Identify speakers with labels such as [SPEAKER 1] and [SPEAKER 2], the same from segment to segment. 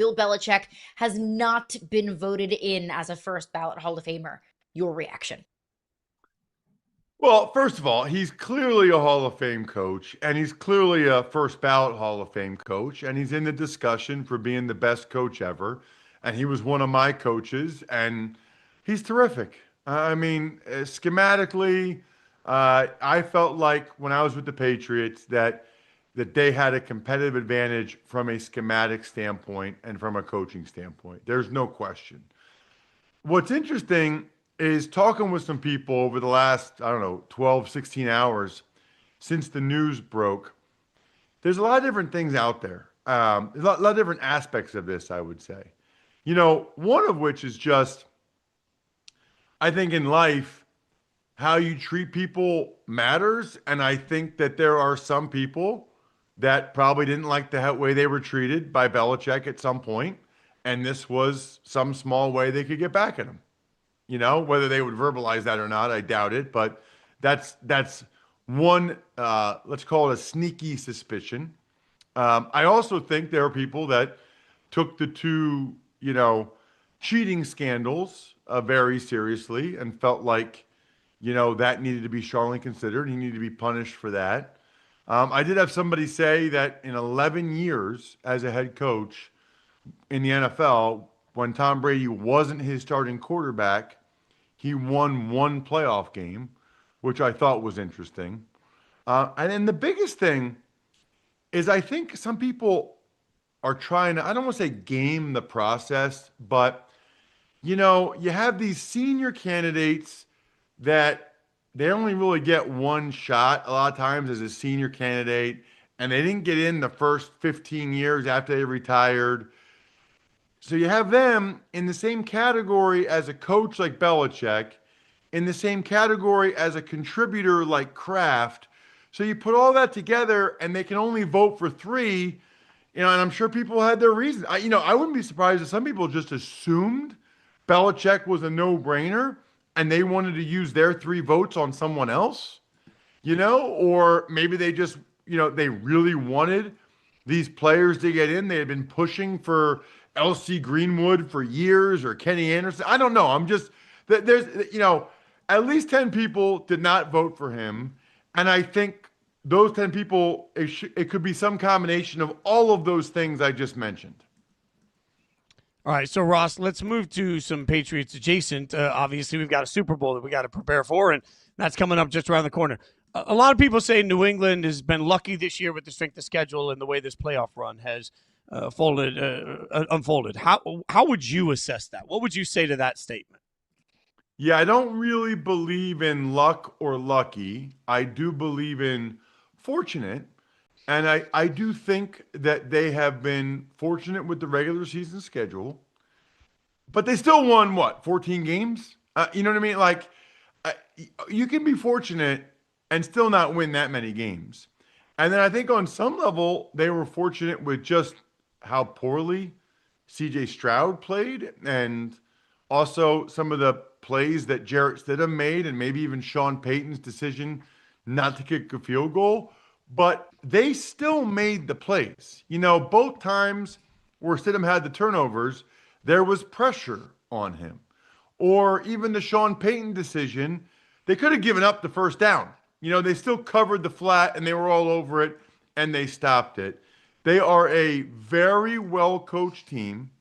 [SPEAKER 1] Bill Belichick has not been voted in as a first ballot Hall of Famer. Your reaction?
[SPEAKER 2] Well, first of all, he's clearly a Hall of Fame coach, and he's clearly a first ballot Hall of Fame coach, and he's in the discussion for being the best coach ever. And he was one of my coaches, and he's terrific. I mean, schematically, I felt like when I was with the Patriots that they had a competitive advantage from a schematic standpoint and from a coaching standpoint. There's no question. What's interesting is talking with some people over the last, I don't know, 12, 16 hours since the news broke. There's a lot of different things out there. Lot of different aspects of this, I would say. One of which is just, I think in life, how you treat people matters. And I think that there are some people that probably didn't like the way they were treated by Belichick at some point, and this was some small way they could get back at him. Whether they would verbalize that or not, I doubt it. But that's one. Let's call it a sneaky suspicion. I also think there are people that took the two, cheating scandals very seriously and felt like, that needed to be strongly considered. He needed to be punished for that. I did have somebody say that in 11 years as a head coach in the NFL, when Tom Brady wasn't his starting quarterback, he won one playoff game, which I thought was interesting. And then the biggest thing is I think some people are trying to, I don't want to say game the process, but you have these senior candidates that they only really get one shot a lot of times as a senior candidate, and they didn't get in the first 15 years after they retired. So you have them in the same category as a coach like Belichick, in the same category as a contributor like Kraft. So you put all that together and they can only vote for three, and I'm sure people had their reasons. I wouldn't be surprised if some people just assumed Belichick was a no-brainer and they wanted to use their three votes on someone else, or maybe they just, they really wanted these players to get in. They had been pushing for LC Greenwood for years or Kenny Anderson. I don't know. There's, at least 10 people did not vote for him. And I think those 10 people, it could be some combination of all of those things I just mentioned.
[SPEAKER 3] All right, so Ross, let's move to some Patriots adjacent. Obviously, we've got a Super Bowl that we got to prepare for, and that's coming up just around the corner. A lot of people say New England has been lucky this year with the strength of schedule and the way this playoff run has unfolded. How would you assess that? What would you say to that statement?
[SPEAKER 2] Yeah, I don't really believe in luck or lucky. I do believe in fortunate. And I do think that they have been fortunate with the regular season schedule, but they still won, what, 14 games? You know what I mean? Like, you can be fortunate and still not win that many games. And then I think on some level, they were fortunate with just how poorly CJ Stroud played, and also some of the plays that Jarrett Stidham made, and maybe even Sean Payton's decision not to kick a field goal. But they still made the plays. Both times where Stidham had the turnovers, there was pressure on him. Or even the Sean Payton decision, they could have given up the first down. They still covered the flat and they were all over it and they stopped it. They are a very well-coached team.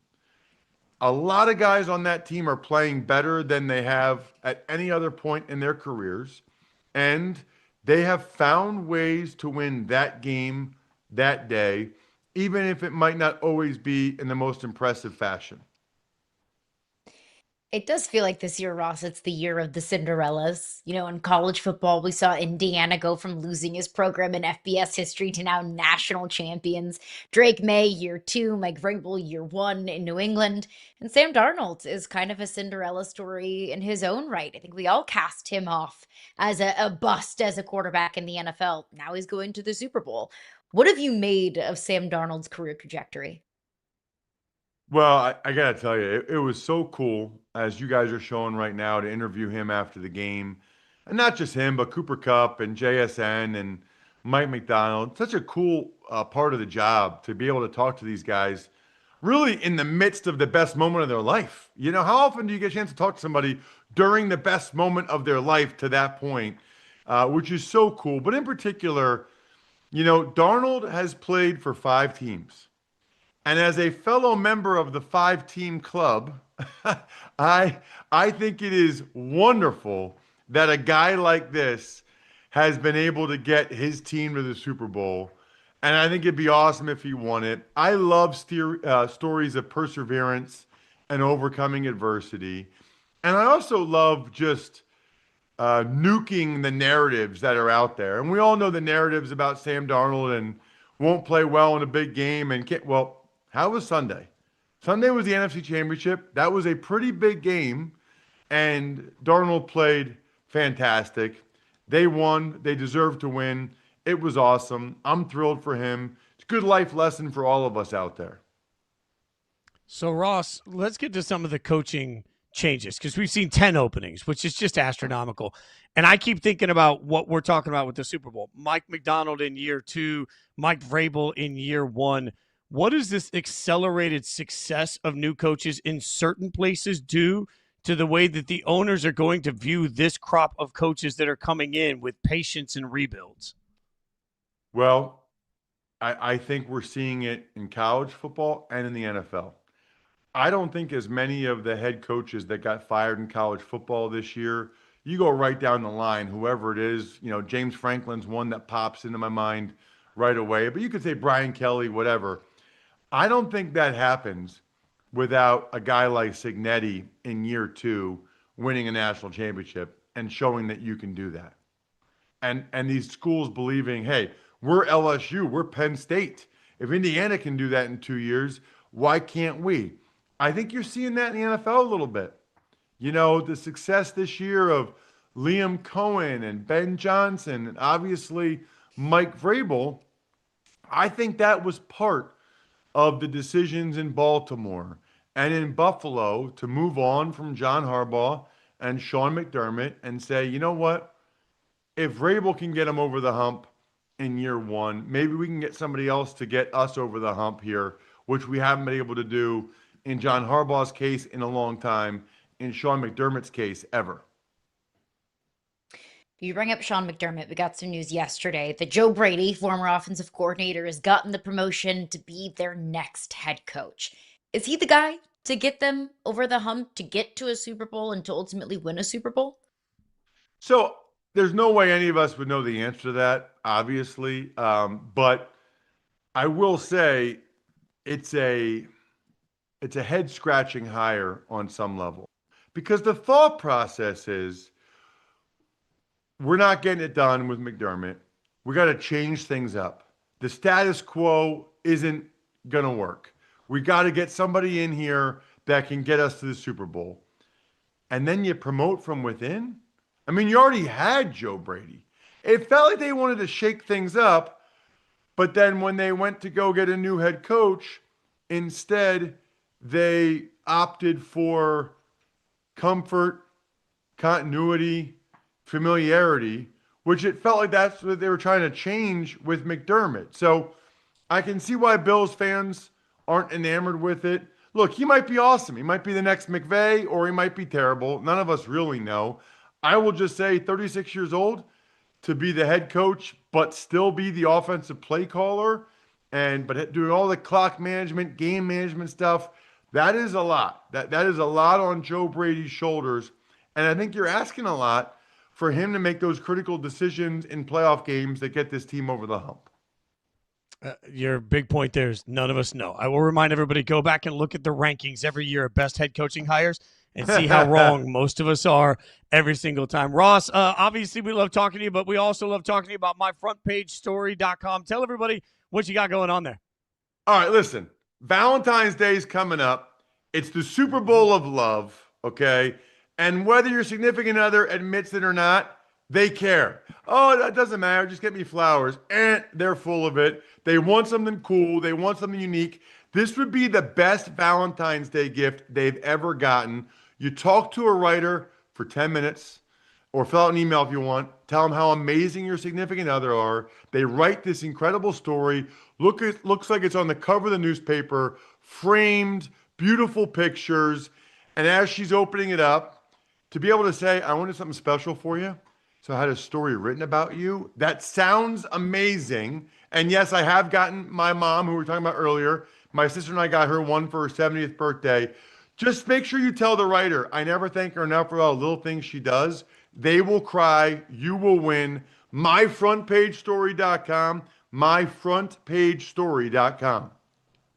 [SPEAKER 2] A lot of guys on that team are playing better than they have at any other point in their careers. And they have found ways to win that game that day, even if it might not always be in the most impressive fashion.
[SPEAKER 1] It does feel like this year, Ross, it's the year of the Cinderellas. In college football, we saw Indiana go from losing his program in FBS history to now national champions. Drake May, year two, Mike Vrabel, year one in New England. And Sam Darnold is kind of a Cinderella story in his own right. I think we all cast him off as a bust as a quarterback in the NFL. Now he's going to the Super Bowl. What have you made of Sam Darnold's career trajectory?
[SPEAKER 2] Well, I got to tell you, it was so cool, as you guys are showing right now, to interview him after the game. And not just him, but Cooper Kupp and JSN and Mike McDonald. Such a cool part of the job to be able to talk to these guys really in the midst of the best moment of their life. You know, how often do you get a chance to talk to somebody during the best moment of their life to that point, which is so cool. But in particular, you know, Darnold has played for 5 teams. And as a fellow member of the 5 team club, I I think it is wonderful that a guy like this has been able to get his team to the Super Bowl. And I think it'd be awesome if he won it. I love stories of perseverance and overcoming adversity. And I also love just nuking the narratives that are out there. And we all know the narratives about Sam Darnold and won't play well in a big game. And can't, well, how was Sunday? Sunday was the NFC Championship. That was a pretty big game. And Darnold played fantastic. They won. They deserved to win. It was awesome. I'm thrilled for him. It's a good life lesson for all of us out there.
[SPEAKER 3] So, Ross, let's get to some of the coaching changes because we've seen 10 openings, which is just astronomical. And I keep thinking about what we're talking about with the Super Bowl. Mike McDonald in year 2, Mike Vrabel in year 1. What does this accelerated success of new coaches in certain places do to the way that the owners are going to view this crop of coaches that are coming in with patience and rebuilds?
[SPEAKER 2] Well, I think we're seeing it in college football and in the NFL. I don't think as many of the head coaches that got fired in college football this year, you go right down the line, whoever it is, you know, James Franklin's one that pops into my mind right away, but you could say Brian Kelly, whatever. I don't think that happens without a guy like Signetti in year 2 winning a national championship and showing that you can do that. And these schools believing, hey, we're LSU, we're Penn State. If Indiana can do that in 2 years, why can't we? I think you're seeing that in the NFL a little bit. You know, the success this year of Liam Cohen and Ben Johnson and obviously Mike Vrabel, I think that was part of the decisions in Baltimore and in Buffalo to move on from John Harbaugh and Sean McDermott and say, you know what? If Vrabel can get him over the hump in year 1, maybe we can get somebody else to get us over the hump here, which we haven't been able to do in John Harbaugh's case in a long time, in Sean McDermott's case ever.
[SPEAKER 1] You bring up Sean McDermott. We got some news yesterday that Joe Brady, former offensive coordinator, has gotten the promotion to be their next head coach. Is he the guy to get them over the hump, to get to a Super Bowl and to ultimately win a Super Bowl?
[SPEAKER 2] So there's no way any of us would know the answer to that, obviously. But I will say it's a head scratching hire on some level because the thought process is we're not getting it done with McDermott. We got to change things up. The status quo isn't going to work. We got to get somebody in here that can get us to the Super Bowl. And then you promote from within. I mean, you already had Joe Brady. It felt like they wanted to shake things up, but then when they went to go get a new head coach, instead they opted for comfort, continuity, familiarity, which it felt like that's what they were trying to change with McDermott. So I can see why Bills fans aren't enamored with it. Look, he might be awesome. He might be the next McVay, or he might be terrible. None of us really know. I will just say 36 years old to be the head coach, but still be the offensive play caller but doing all the clock management, game management stuff, that is a lot. That is a lot on Joe Brady's shoulders. And I think you're asking a lot for him to make those critical decisions in playoff games that get this team over the hump.
[SPEAKER 3] Your big point there is none of us know. I will remind everybody, go back and look at the rankings every year of best head coaching hires and see how wrong most of us are every single time. Ross, obviously we love talking to you, but we also love talking to you about myfrontpagestory.com. Tell everybody what you got going on there.
[SPEAKER 2] All right, listen. Valentine's Day is coming up. It's the Super Bowl of love, okay? And whether your significant other admits it or not, they care. Oh, that doesn't matter. Just get me flowers. And they're full of it. They want something cool. They want something unique. This would be the best Valentine's Day gift they've ever gotten. You talk to a writer for 10 minutes or fill out an email if you want. Tell them how amazing your significant other are. They write this incredible story. Looks like it's on the cover of the newspaper framed, beautiful pictures. And as she's opening it up, to be able to say, I wanted something special for you. So I had a story written about you. That sounds amazing. And yes, I have gotten my mom, who we were talking about earlier. My sister and I got her one for her 70th birthday. Just make sure you tell the writer, I never thank her enough for all the little things she does. They will cry. You will win. myfrontpagestory.com, myfrontpagestory.com.